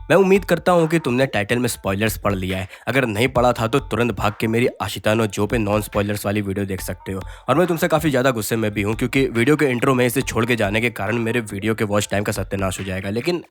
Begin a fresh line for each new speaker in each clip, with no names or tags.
मैं उम्मीद करता हूँ कि तुमने टाइटल में स्पॉयलर्स पढ़ लिया है। अगर नहीं पढ़ा था तो तुरंत भाग के मेरी आशितानो जो पे नॉन स्पॉयलर्स वाली वीडियो देख सकते हो। और मैं तुमसे काफी ज्यादा गुस्से में भी हूँ क्योंकि वीडियो के इंट्रो में इसे छोड़ के जाने के कारण मेरे वीडियो के वॉच टाइम का सत्यानाश हो जाएगा। लेकिन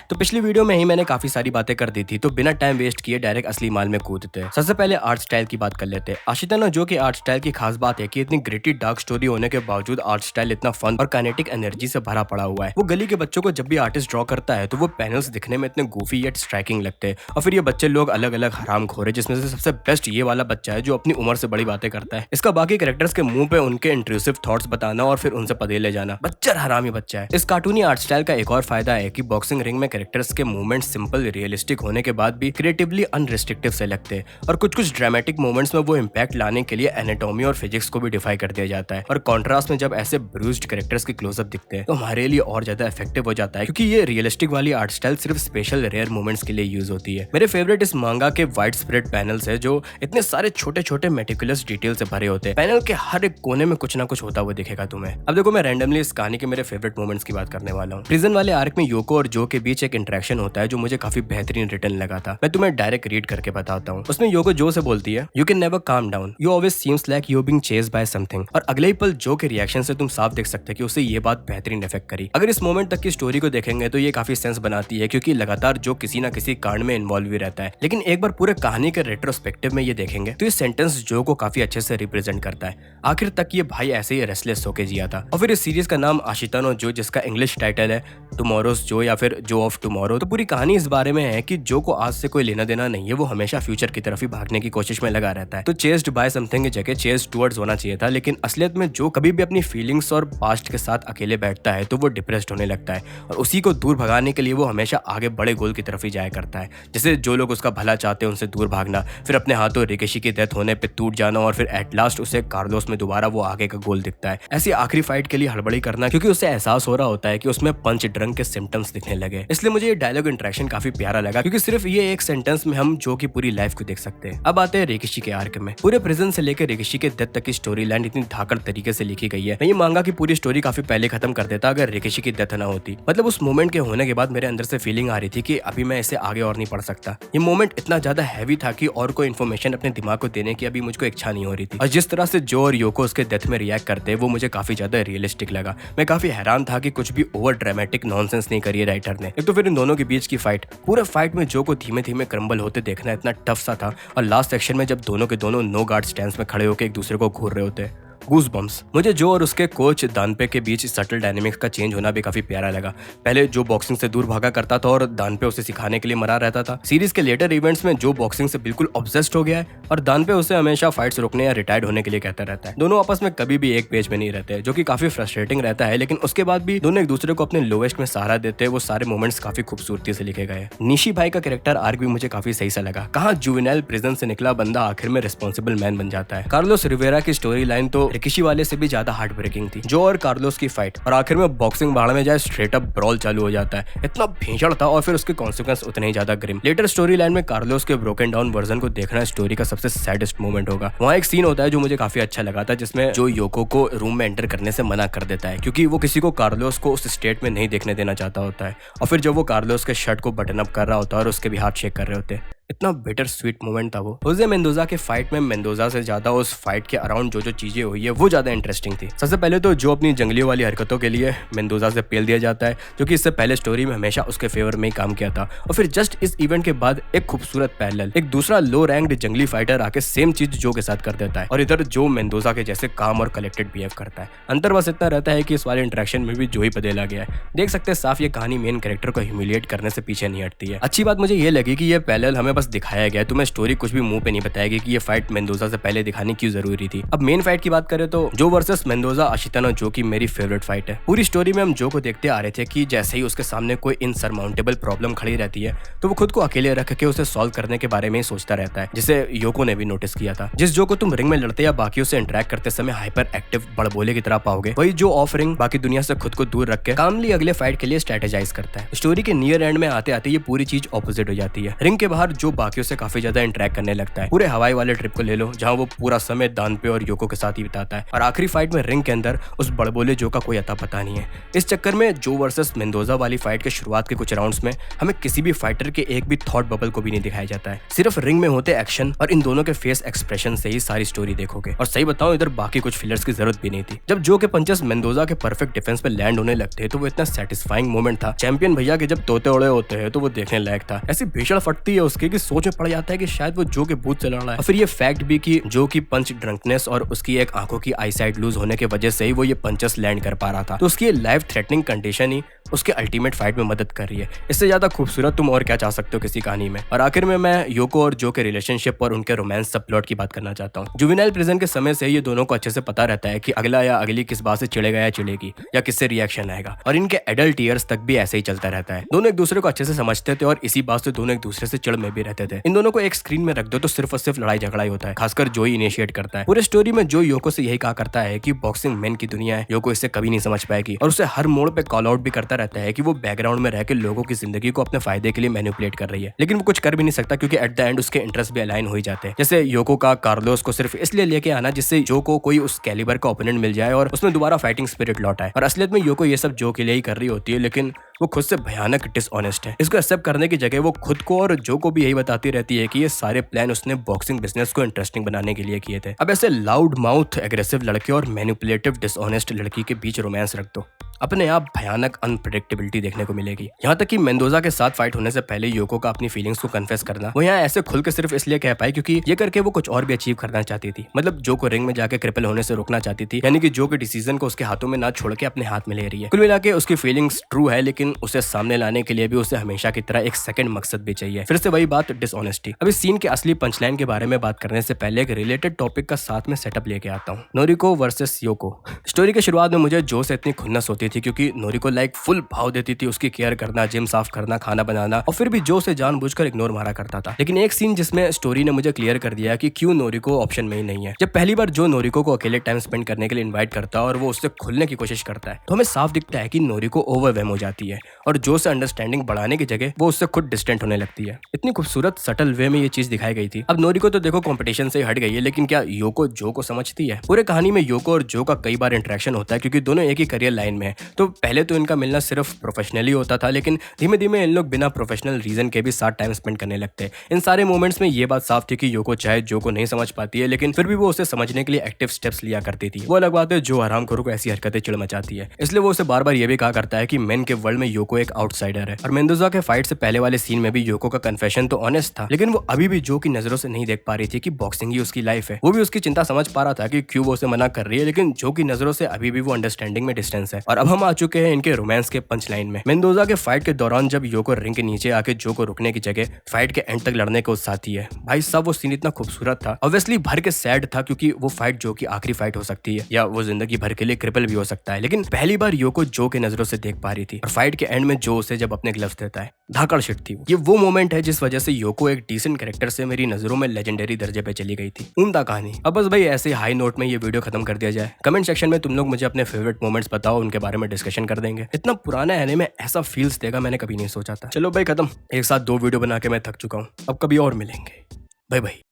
तो पिछली वीडियो में ही मैंने काफी सारी बातें कर दी थी, तो बिना टाइम वेस्ट किए डायरेक्ट असली माल में कूदते हैं। सबसे पहले आर्ट स्टाइल की बात कर लेते हैं। आशितानो जो की आर्ट स्टाइल की खास बात है कि इतनी ग्रिटी डार्क स्टोरी होने के बावजूद आर्ट स्टाइल इतना फन और काइनेटिक एनर्जी से भरा पड़ा हुआ है। वो गली के बच्चों को जब भी आर्टिस्ट ड्रॉ करता है तो वो पैनल्स दिखने में इतने गोफी येट स्ट्राइकिंग लगते हैं। और फिर ये बच्चे लोग अलग अलग हरामखोर है, जिसमें से सबसे बेस्ट ये वाला बच्चा है जो अपनी उम्र से बड़ी बातें करता है। इसका बाकी कैरेक्टर्स के मुंह पे उनके इंट्रूसिव थॉट्स बताना और फिर उनसे पदे ले जाना बच्चा हरामी बच्चा है। इस कार्टूनी आर्ट स्टाइल का एक और फायदा है कि बॉक्सिंग रिंग में कैरेक्टर्स के मूवमेंट सिंपल रियलिस्टिक होने के बाद भी क्रिएटिवली अनरिस्ट्रिक्टिव से लगते हैं। और कुछ ड्रामेटिक मोमेंट्स में वो इम्पैक्ट लाने के लिए एनाटॉमी और फिजिक्स को भी डिफाई कर दिया जाता है। और कॉन्ट्रास्ट में जब ऐसे ब्रूज्ड कैरेक्टर्स के क्लोजअप दिखते हैं तो हमारे लिए और ज्यादा इफेक्टिव हो जाता है, क्योंकि ये रियलिस्टिक वाली आर्ट स्टाइल सिर्फ स्पेशल रेयर मोमेंट्स के लिए यूज होती है। मेरे फेवरेट इस मांगा के वाइड स्प्रेड पैनल्स है जो इतने सारे छोटे छोटे मेटिकुलस डिटेल से भरे होते हैं। पैनल के हर एक कोने में कुछ ना कुछ होता हुआ दिखेगा तुम्हें। अब देखो, मैं रैंडमली इस कहानी के मेरे फेवरेट मोमेंट्स की बात करने वाला हूँ। प्रिजन वाले आर्क में योको और जो के बीच एक इंटरेक्शन होता है जो मुझे काफी बेहतरीन रिटर्न लगा था। मैं तुम्हें डायरेक्ट रीड करके बताता हूँ। उसमें योको जो से बोलती है, you can never calm down, you always seems like you being chased by something. और अगले ही पल जो के रिएक्शन से तुम साफ देख सकते हैं कि उसे ये बात बेहतरीन इफेक्ट करी। अगर इस मोमेंट तक की स्टोरी को देखेंगे तो ये काफी सेंस बनाती है, क्योंकि लगातार जो किसी ना किसी कांड में इन्वॉल्व भी रहता है। लेकिन एक बार पूरे कहानी के रेट्रोस्पेक्टिव में ये देखेंगे तो ये सेंटेंस जो को काफी अच्छे से रिप्रेजेंट करता है। आखिर तक ये भाई ऐसे ही रेस्टलेस होके जिया था। और फिर इस सीरीज का नाम आशितानो जो, जिसका इंग्लिश टाइटल है टुमारोज जो या फिर जो ऑफ टुमारो। तो पूरी कहानी इस बारे में है कि जो को आज से कोई लेना देना नहीं है, वो हमेशा फ्यूचर की तरफ ही भागने की कोशिश में लगा रहता है। तो चेस्ड बाय समथिंग की जगह चेस्ड टुवर्ड्स होना चाहिए था। लेकिन असलियत में जो कभी भी अपनी फीलिंग्स और पास्ट के साथ अकेले बैठता है तो वो डिप्रेस्ड होने लगता है, और उसी को दूर भगाने के लिए वो हमेशा आगे बड़े गोल की तरफ ही जाया करता है। जैसे जो लोग उसका भला चाहते हैं उनसे दूर भागना, फिर अपने हाथों रिकेशी की डेथ होने पे टूट जाना, और फिर एट लास्ट उसे कार्लोस में दोबारा वो आगे का गोल दिखता है। ऐसी आखिरी फाइट के लिए हड़बड़ी करना, क्योंकि उसे एहसास हो रहा होता है कि उसमें पंच ड्रंक के सिम्टम्स दिखने लगे। इसलिए मुझे ये डायलॉग इंटरेक्शन काफी प्यारा लगा, क्योंकि सिर्फ ये एक सेंटेंस में हम जो की पूरी लाइफ को देख सकते हैं। अब आते हैं रिकेशी के आर्क में। पूरे प्रिजन से लेकर रिकेशी के डेथ तक की स्टोरी लाइन इतनी धाकड़ तरीके से लिखी गई है। मैं ये मांगा की पूरी स्टोरी काफी पहले खत्म कर देता अगर रिकेशी की डेथ ना होती। मतलब उस मोमेंट के होने के बाद मेरे अंदर से फीलिंग आ रही थी कि अभी मैं इसे आगे और नहीं पढ़ सकता। ये मोमेंट इतना ज्यादा हैवी था कि और कोई इन्फॉर्मेशन अपने दिमाग को देने की अभी मुझको इच्छा नहीं हो रही थी। और जिस तरह से जो और योको उसके डेथ में रिएक्ट करते वो मुझे काफी ज्यादा रियलिस्टिक लगा। मैं काफी हैरान था कि कुछ भी ओवर ड्रामेटिक नॉनसेंस नहीं करी है राइटर ने। एक तो फिर इन दोनों के बीच की फाइट, पूरे फाइट में जो को धीमे धीमे क्रम्बल होते देखना इतना टफ सा था। और लास्ट सेक्शन में जब दोनों के दोनों नो गार्ड स्टैंड्स में खड़े होकर एक दूसरे को घूर रहे होते, गूज़बम्प्स। मुझे जो और उसके कोच दानपे के बीच सटल डायनेमिक्स का चेंज होना भी काफी प्यारा लगा। पहले जो बॉक्सिंग से दूर भागा करता था और दानपे उसे सिखाने के लिए मरा रहता था। सीरीज के लेटर इवेंट्स में जो बॉक्सिंग से बिल्कुल ऑब्सेस्ड हो गया है और दानपे उसे हमेशा फाइट्स रोकने या रिटायर्ड होने के लिए कहता रहता है। दोनों आपस में कभी भी एक पेज में नहीं रहते, जो कि काफी फ्रस्ट्रेटिंग रहता है। लेकिन उसके बाद भी दोनों एक दूसरे को अपने लोवेस्ट में सहारा देते हैं। वो सारे मोमेंट्स काफी खूबसूरती से लिखे गए। निशी भाई का कैरेक्टर आर्क भी मुझे काफी सही सा लगा। कहाँ जुवेनाइल प्रिजन से निकला बंदा आखिर में रिस्पॉन्सिबल मैन बन जाता है। कार्लोस रिवेरा की स्टोरी लाइन तो रिकेशी वाले से भी ज्यादा हार्ट ब्रेकिंग थी। जो और कार्लोस की फाइट और आखिर में बॉक्सिंग भाड़ में जाए स्ट्रेट अप ब्रॉल चालू हो जाता है, इतना भीषण था और फिर उसके कॉन्सिक्वेंस उतने ही ज्यादा ग्रिम। लेटर स्टोरी लाइन में कार्लोस के ब्रोकन डाउन वर्जन को देखना स्टोरी का सबसे सैडेस्ट मोमेंट होगा। वहाँ एक सीन होता है जो मुझे काफी अच्छा लगा था, जिसमें जो योको को रूम में एंटर करने से मना कर देता है, क्योंकि वो किसी को कार्लोस को उस स्टेट में नहीं देखने देना चाहता होता है। और फिर जब वो कार्लोस के शर्ट को बटन अप कर रहा होता है और उसके भी हाथ शेक कर रहे होते हैं, इतना बेटर स्वीट मोमेंट था वो। होजे मेंडोजा के फाइट में मेंडोजा से ज्यादा उस फाइट के अराउंड जो चीजें हुई है वो ज्यादा इंटरेस्टिंग थी। सबसे पहले तो जो अपनी जंगलियों वाली हरकतों के लिए मेंडोजा से पेल दिया जाता है, जो कि इससे पहले स्टोरी में हमेशा उसके फेवर में ही काम किया था। और फिर जस्ट इस इवेंट के बाद एक खूबसूरत पैरेलल, एक दूसरा लो रैंक्ड जंगली फाइटर आके सेम चीज जो के साथ कर देता है, और इधर जो मेंडोजा के जैसे काम और कलेक्टेड बिहेव करता है। अंतर बस इतना रहता है कि इस वाले इंटरेक्शन में भी जो ही बदला गया है। देख सकते हैं साफ ये कहानी मेन कैरेक्टर को ह्यूमिलिएट करने से पीछे नहीं हटती है। अच्छी बात मुझे ये लगी कि ये पैरेलल हमें बस दिखाया गया, तुम्हें स्टोरी कुछ भी मुंह पे नहीं बताएगी कि ये फाइट मेंडोजा से पहले दिखानी क्यों जरूरी थी। अब मेन फाइट की बात करें तो जो वर्सेस मेंडोजा आशितानो जो की मेरी फेवरेट फाइट है। पूरी स्टोरी में हम जो को देखते आ रहे थे कि जैसे ही उसके सामने कोई इनसरमाउंटेबल प्रॉब्लम खड़ी रहती है तो वो खुद को अकेले रख के उसे सॉल्व करने के बारे में ही सोचता रहता है, जिसे योको ने भी नोटिस किया था। जिस जो को तुम रिंग में लड़ते या बाकियों से इंटरेक्ट करते समय हाइपर एक्टिव बड़बोले की तरह पाओगे, वही जो ऑफ रिंग बाकी दुनिया से खुद को दूर रख के कामली अगले फाइट के लिए स्ट्रेटेजाइज करता है। स्टोरी के नियर एंड में आते आते ये पूरी चीज ऑपोजिट हो जाती है। रिंग के बाहर जो जो बाकियों से काफी ज्यादा इंटरेक्ट करने लगता है। पूरे हवाई वाले ट्रिप को ले लो जहाँ वो पूरा समय दान पे और योको के साथ ही बिताता है, और आखिरी फाइट में रिंग के अंदर उस बड़बोले जो का कोई अता पता नहीं है। इस चक्कर में जो वर्सेस मेंडोजा वाली फाइट के शुरुआत के कुछ राउंड्स में हमें किसी भी फाइटर के एक भी थॉट बबल को भी नहीं दिखाया जाता है। सिर्फ रिंग में होते एक्शन और इन दोनों के फेस एक्सप्रेशन से ही सारी स्टोरी देखोगे। और सही बताऊं, इधर बाकी कुछ फिलर्स की जरूरत भी नहीं थी। जब जो के पंचेस मेंडोजा के परफेक्ट डिफेंस पे लैंड होने लगते हैं तो वो इतना सेटिस्फाइंग मोमेंट था। चैंपियन भैया के जब तोते ओड़े होते हैं तो वो देखने लायक था। ऐसी भीषण फटती है उसकी कि सोच में पड़ जाता है कि शायद वो जो के बूथ से लड़ रहा है। और फिर ये फैक्ट भी कि जो की पंच ड्रंकनेस और उसकी एक आंखों की आईसाइट लूज होने की वजह से ही वो ये पंचेस लैंड कर पा रहा था। तो उसकी लाइफ थ्रेटनिंग कंडीशन ही उसके अल्टीमेट फाइट में मदद कर रही है। इससे ज्यादा खूबसूरत तुम और क्या चाह सकते हो किसी कहानी में। और आखिर में मैं योको और जो के रिलेशनशिप और उनके रोमांस सब प्लॉट की बात करना चाहता हूँ। जुवेनाइल प्रिजन के समय से ये दोनों को अच्छे से पता रहता है कि अगला या अगली किस बात से चिढ़ेगा या चिढ़ेगी या किससे रिएक्शन आएगा, और इनके एडल्ट ईयर्स तक भी ऐसे ही चलता रहता है। दोनों एक दूसरे को अच्छे से समझते थे और इसी बात से दोनों एक दूसरे से चिढ़ में भी रहते थे। इन दोनों को एक स्क्रीन में रख दो तो सिर्फ और सिर्फ लड़ाई झगड़ा ही होता है, खासकर जो ही इनिशिएट करता है। पूरे स्टोरी में जो योको से यही कहा करता है कि बॉक्सिंग मैन की दुनिया है, योको इससे कभी नहीं समझ पाएगी, और उसे हर मोड़ पे कॉल आउट भी करता रहता है कि वो बैकग्राउंड में रह के लोगों की जिंदगी को अपने फायदे के लिए मैनिपुलेट कर रही है। लेकिन वो कुछ कर भी नहीं सकता क्योंकि एट द एंड उसके इंटरेस्ट भी अलाइन हो ही जाते हैं। जैसे योको का कार्लोस को सिर्फ इसलिए लेके आना जिससे जो को कोई उस कैलिबर का ओपोनेंट मिल जाए और उसमें दोबारा फाइटिंग स्पिरिट लौट आए। और असलियत में योको ये सब जो के लिए ही कर रही होती है, लेकिन वो खुद से भयानक डिसऑनेस्ट है। इसको एक्सेप्ट करने की जगह वो खुद को और जो को भी यही बताती रहती है कि ये सारे प्लान उसने बॉक्सिंग बिजनेस को इंटरेस्टिंग बनाने के लिए किए थे। अब ऐसे लाउड माउथ एग्रेसिव लड़के और मैनिपुलेटिव डिसऑनेस्ट लड़की के बीच रोमांस रख दो, अपने आप भयानक अनप्रेडिक्टेबिलिटी देखने को मिलेगी। यहाँ तक कि मेंडोजा के साथ फाइट होने से पहले योको का अपनी फीलिंग्स को कन्फेस करना वो यहाँ ऐसे खुल के सिर्फ इसलिए कह पाई क्योंकि ये करके वो कुछ और भी अचीव करना चाहती थी। मतलब जो को रिंग में जाके क्रिपल होने से रोकना चाहती थी, यानी कि जो के डिसीजन को उसके हाथों में ना छोड़ के अपने हाथ में ले रही है। कुल मिला के उसकी फीलिंग्स ट्रू है, लेकिन उसे सामने लाने के लिए भी उसे हमेशा की तरह एक सेकंड मकसद भी चाहिए। फिर से वही बात, डिसऑनेस्टी। अब इस सीन के असली पंचलाइन के बारे में बात करने से पहले एक रिलेटेड टॉपिक का साथ में सेटअप लेके आता हूँ, नोरिको वर्सेस योको। स्टोरी के शुरुआत में मुझे जो से इतनी खुन्नस होती थी क्योंकि नोरिको लाइक फुल भाव देती थी उसकी केयर करना, जिम साफ करना, खाना बनाना, और फिर भी जो से जानबूझकर इग्नोर मारा करता था। लेकिन एक सीन जिसमें स्टोरी ने मुझे क्लियर कर दिया कि क्यों नोरिको ऑप्शन में ही नहीं है। जब पहली बार जो नोरिको को अकेले टाइम स्पेंड करने के लिए इनवाइट करता है और वो उससे खुलने की कोशिश करता है तो हमें साफ दिखता है कि नोरिको ओवरवेम हो जाती है और जो से अंडरस्टैंडिंग बढ़ाने की जगह वो उससे खुद डिस्टेंट होने लगती है। इतनी खूबसूरत सटल वे में ये चीज दिखाई गई थी। अब नोरिको तो देखो कॉम्पिटिशन से हट गई है, लेकिन क्या योको जो को समझती है? पूरे कहानी में योको और जो का कई बार इंटरेक्शन होता है क्योंकि दोनों एक ही करियर लाइन में है। तो पहले तो इनका मिलना सिर्फ प्रोफेशनली होता था, लेकिन धीमे धीमे इन लोग बिना प्रोफेशनल रीजन के भी साथ टाइम स्पेंड करने लगते हैं। इन सारे मोमेंट्स में ये बात साफ थी कि योको चाहे जो को नहीं समझ पाती है, लेकिन फिर भी वो उसे समझने के लिए एक्टिव स्टेप्स लिया करती थी। वो अलग बात है जो हरामखोरों को ऐसी हरकतें चिढ़ मचाती है, इसलिए वो उसे बार बार ये भी कहा करता है कि मेन के वर्ल्ड में योको एक आउटसाइडर है। और मेंडोजा के फाइट से पहले वाले सीन में भी योको का कन्फेशन तो ऑनेस्ट था, लेकिन वो अभी भी जो की नजरों से नहीं देख पा रही थी कि बॉक्सिंग ही उसकी लाइफ है। वो भी उसकी चिंता समझ पा रहा था कि क्यों वो उसे मना कर रही है, लेकिन जो की नजरों से अभी भी वो अंडरस्टैंडिंग में डिस्टेंस है। और अब हम आ चुके हैं इनके रोमांस के पंच लाइन में। मेंडोजा के फाइट के दौरान जब योको रिंग के नीचे आके जो को रुकने की जगह फाइट के एंड तक लड़ने को उत्साहती है, भाई साहब वो सीन इतना खूबसूरत था। ऑब्वियसली भर के सैड था क्योंकि वो फाइट जो की आखिरी फाइट हो सकती है या वो जिंदगी भर के लिए क्रिपल भी हो सकता है, लेकिन पहली बार योको जो के नजरों से देख पा रही थी। और फाइट के एंड में जो उसे जब अपने ग्लव्स देता है, धाकड़ शिट थी। ये वो मोमेंट है जिस वजह से योको एक डिसेंट कैरेक्टर से मेरी नजरों में लेजेंडरी दर्जे पे चली गई थी। उम्दा कहानी। अब बस भाई ऐसे हाई नोट में ये वीडियो खत्म कर दिया जाए। कमेंट सेक्शन में तुम लोग मुझे अपने फेवरेट मोमेंट्स बताओ, उनके बारे में डिस्कशन कर देंगे। इतना पुराना एनिमे ऐसा फील्स देगा मैंने कभी नहीं सोचा था। चलो भाई खत्म, एक साथ 2 वीडियो बना के मैं थक चुका हूँ। अब कभी और मिलेंगे। Bye bye.